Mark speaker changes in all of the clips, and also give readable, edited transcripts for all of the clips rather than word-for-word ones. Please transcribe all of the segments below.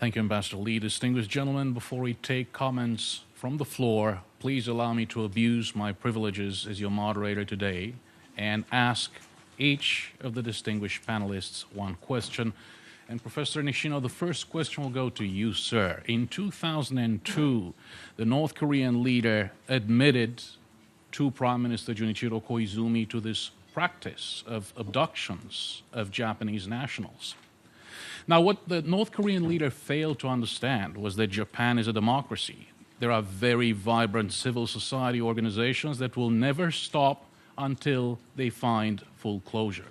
Speaker 1: Thank you, Ambassador Lee. Distinguished gentlemen, before we take comments from the floor, please allow me to abuse my privileges as your moderator today and ask each of the distinguished panelists one question. And Professor Nishino, the first question will go to you, sir. In 2002, the North Korean leader admitted to Prime Minister Junichiro Koizumi to this practice of abductions of Japanese nationals. Now, what the North Korean leader failed to understand was that Japan is a democracy. There are very vibrant civil society organizations that will never stop until they find full closure.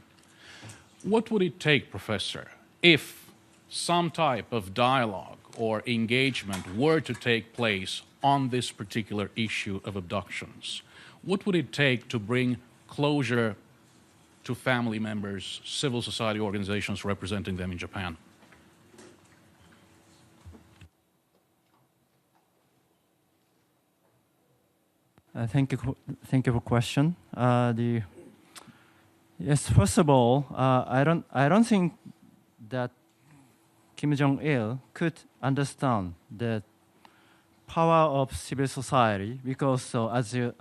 Speaker 1: What would it take, Professor, if some type of dialogue or engagement were to take place on this particular issue of abductions? What would it take to bring closure to family members, civil society organizations representing them in Japan?
Speaker 2: Thank you for the question. Yes, first of all, I don't think that Kim Jong-il could understand the power of civil society because,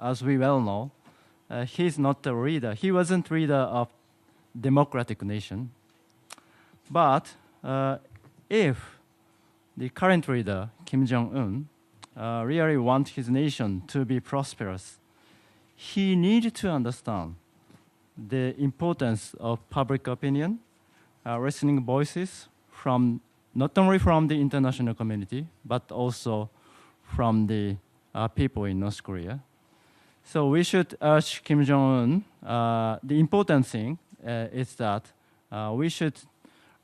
Speaker 2: as we well know, he's not the leader. He wasn't leader of democratic nation. But if the current leader, Kim Jong-un, really wants his nation to be prosperous, he needs to understand the importance of public opinion, listening voices from not only from the international community, but also from the people in North Korea. So we should urge Kim Jong-un. The important thing is that we should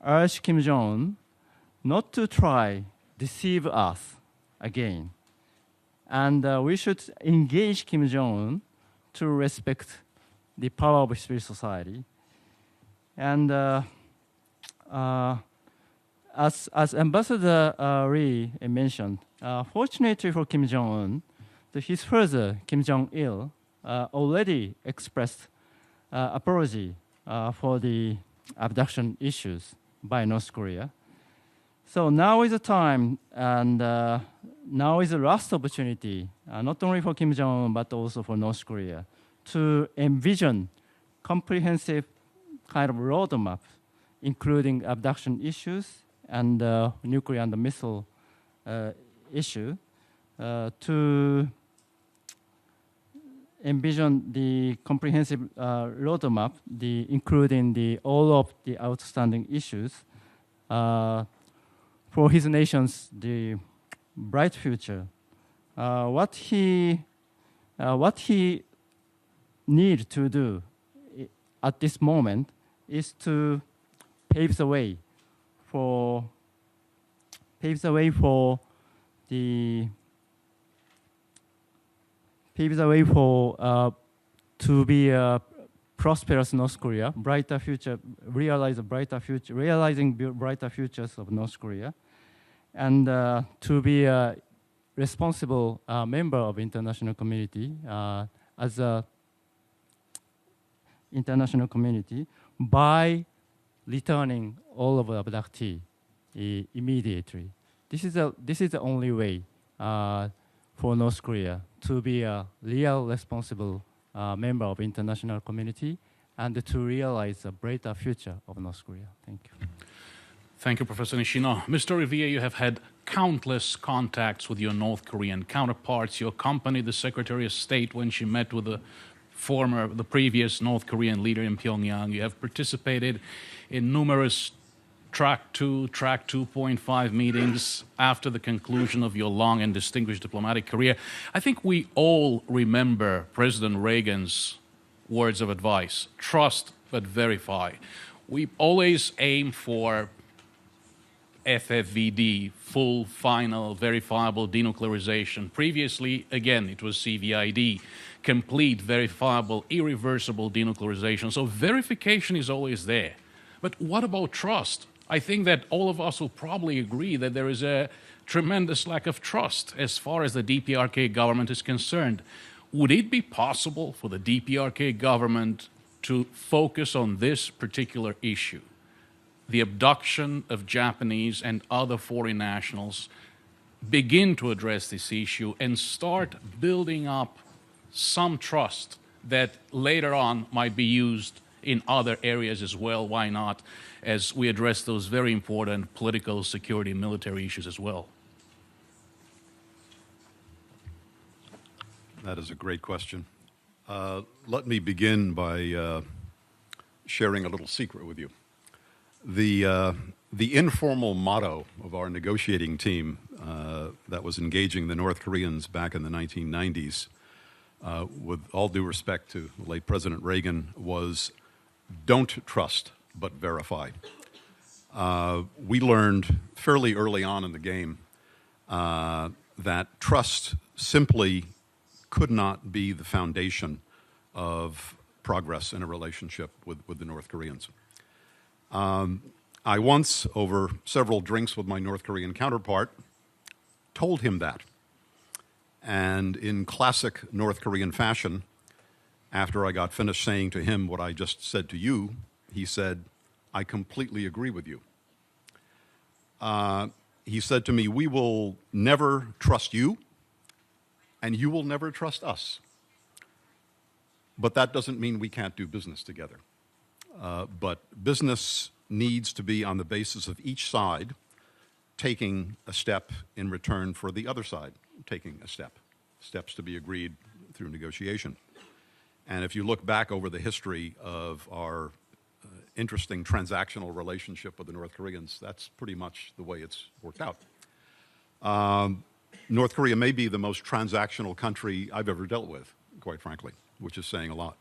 Speaker 2: urge Kim Jong-un not to try deceive us again. And we should engage Kim Jong-un to respect the power of civil society. And as Ambassador Lee mentioned, fortunately for Kim Jong-un, his father, Kim Jong-il, already expressed apology for the abduction issues by North Korea. So now is the time, and now is the last opportunity, not only for Kim Jong-un, but also for North Korea, to envision comprehensive kind of roadmap, including abduction issues and nuclear and missile issue, to envision the comprehensive roadmap, including all of the outstanding issues for his nation's the bright future. What he needs to do at this moment is to pave the way for to be a prosperous North Korea, brighter future, realizing brighter futures of North Korea, and to be a responsible member of international community as a international community by returning all of the abductees immediately. This is the only way for North Korea to be a real responsible member of international community and to realize a brighter future of North Korea. Thank you.
Speaker 1: Thank you, Professor Nishino. Mr. Rivia, you have had countless contacts with your North Korean counterparts. You accompanied the Secretary of State when she met with the previous North Korean leader in Pyongyang. You have participated in numerous Track 2, Track 2.5 meetings after the conclusion of your long and distinguished diplomatic career. I think we all remember President Reagan's words of advice: trust but verify. We always aim for FFVD, full, final, verifiable denuclearization. Previously, again, it was CVID, complete, verifiable, irreversible denuclearization. So verification is always there. But what about trust? I think that all of us will probably agree that there is a tremendous lack of trust as far as the DPRK government is concerned. Would it be possible for the DPRK government to focus on this particular issue? the abduction of Japanese and other foreign nationals, begin to address this issue and start building up some trust that later on might be used in other areas as well. Why not? As we address those very important political, security, military issues as well.
Speaker 3: That is a great question. Let me begin by sharing a little secret with you. The informal motto of our negotiating team that was engaging the North Koreans back in the 1990s, with all due respect to the late President Reagan, was "Don't trust, but verify." We learned fairly early on in the game that trust simply could not be the foundation of progress in a relationship with the North Koreans. I once, over several drinks with my North Korean counterpart, told him that. And in classic North Korean fashion, after I got finished saying to him what I just said to you, he said, "I completely agree with you." He said to me, "We will never trust you, and you will never trust us. But that doesn't mean we can't do business together. But business needs to be on the basis of each side taking a step in return for the other side taking a step, steps to be agreed through negotiation." And if you look back over the history of our interesting transactional relationship with the North Koreans, that's pretty much the way it's worked out. North Korea may be the most transactional country I've ever dealt with, quite frankly, which is saying a lot.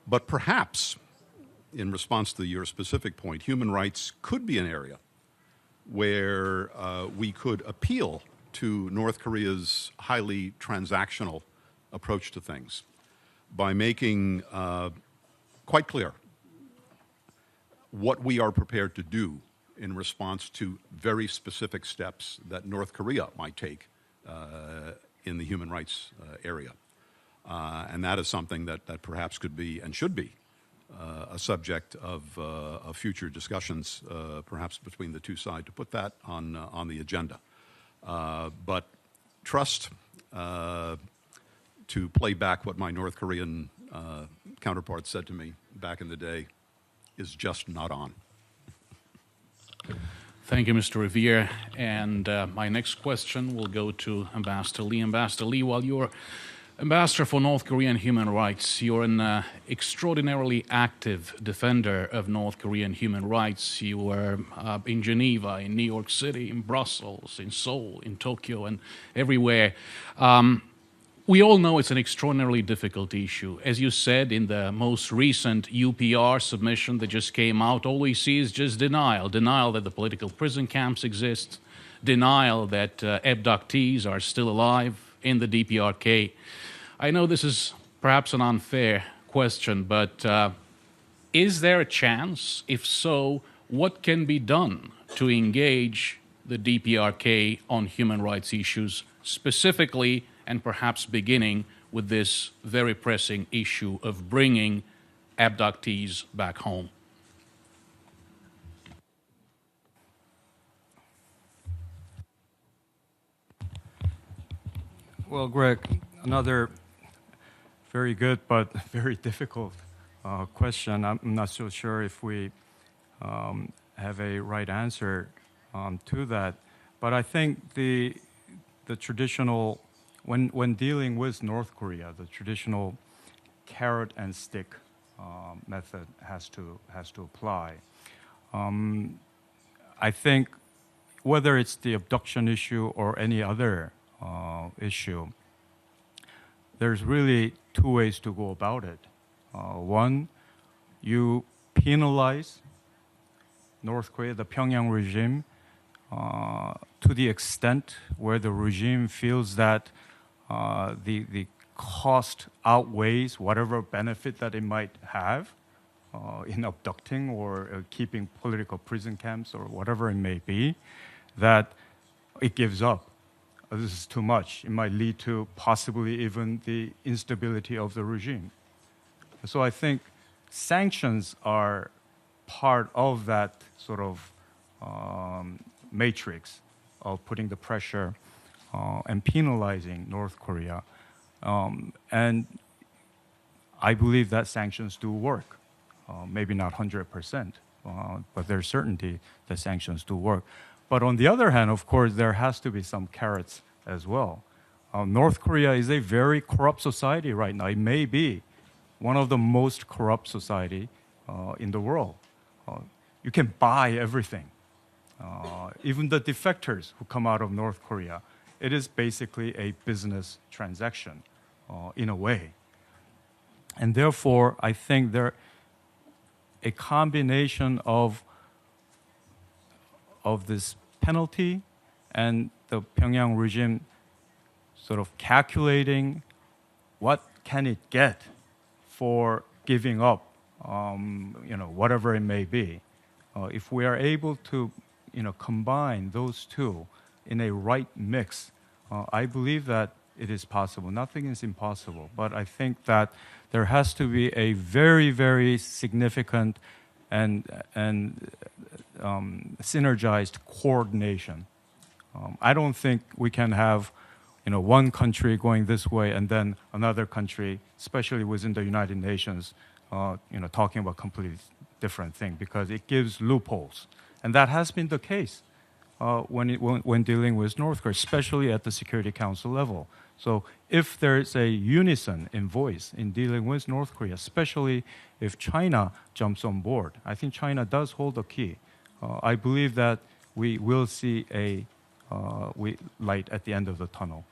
Speaker 3: But perhaps, in response to your specific point, human rights could be an area where we could appeal to North Korea's highly transactional approach to things by making quite clear what we are prepared to do in response to very specific steps that North Korea might take in the human rights area. And that is something that perhaps could be and should be a subject of future discussions, perhaps between the two sides, to put that on the agenda. But trust, to play back what my North Korean counterpart said to me back in the day, is just not on.
Speaker 1: Thank you, Mr. Revere. And my next question will go to Ambassador Lee. Ambassador Lee, while you're Ambassador for North Korean human rights, you're an extraordinarily active defender of North Korean human rights. You were in Geneva, in New York City, in Brussels, in Seoul, in Tokyo, and everywhere. We all know it's an extraordinarily difficult issue. As you said, in the most recent UPR submission that just came out, all we see is just denial. Denial that the political prison camps exist, denial that abductees are still alive in the DPRK. I know this is perhaps an unfair question, but is there a chance? If so, what can be done to engage the DPRK on human rights issues specifically, and perhaps beginning with this very pressing issue of bringing abductees back home?
Speaker 2: Well, Greg, another very good but very difficult question. I'm not so sure if we have a right answer to that. But I think the traditional, when dealing with North Korea, the traditional carrot and stick method has to apply. I think whether it's the abduction issue or any other issue, there's really two ways to go about it. One, you penalize North Korea, the Pyongyang regime, to the extent where the regime feels that the cost outweighs whatever benefit that it might have in abducting or keeping political prison camps or whatever it may be, that it gives up. This is too much. It might lead to possibly even the instability of the regime. So I think sanctions are
Speaker 4: part of that sort of matrix of putting the pressure and penalizing North Korea. And I believe that sanctions do work. Maybe not 100%, but there's certainty that sanctions do work. But on the other hand, of course, there has to be some carrots as well. North Korea is a very corrupt society right now. It may be one of the most corrupt society in the world. You can buy everything. Even the defectors who come out of North Korea, it is basically a business transaction in a way. And therefore, I think a combination of this penalty and the Pyongyang regime sort of calculating what can it get for giving up, whatever it may be. If we are able to, combine those two in a right mix, I believe that it is possible. Nothing is impossible, but I think that there has to be a very, very significant and synergized coordination. I don't think we can have, one country going this way and then another country, especially within the United Nations, talking about completely different thing, because it gives loopholes, and that has been the case when dealing with North Korea, especially at the Security Council level. So if there is a unison in voice in dealing with North Korea, especially if China jumps on board, I think China does hold the key. I believe that we will see a light at the end of the tunnel.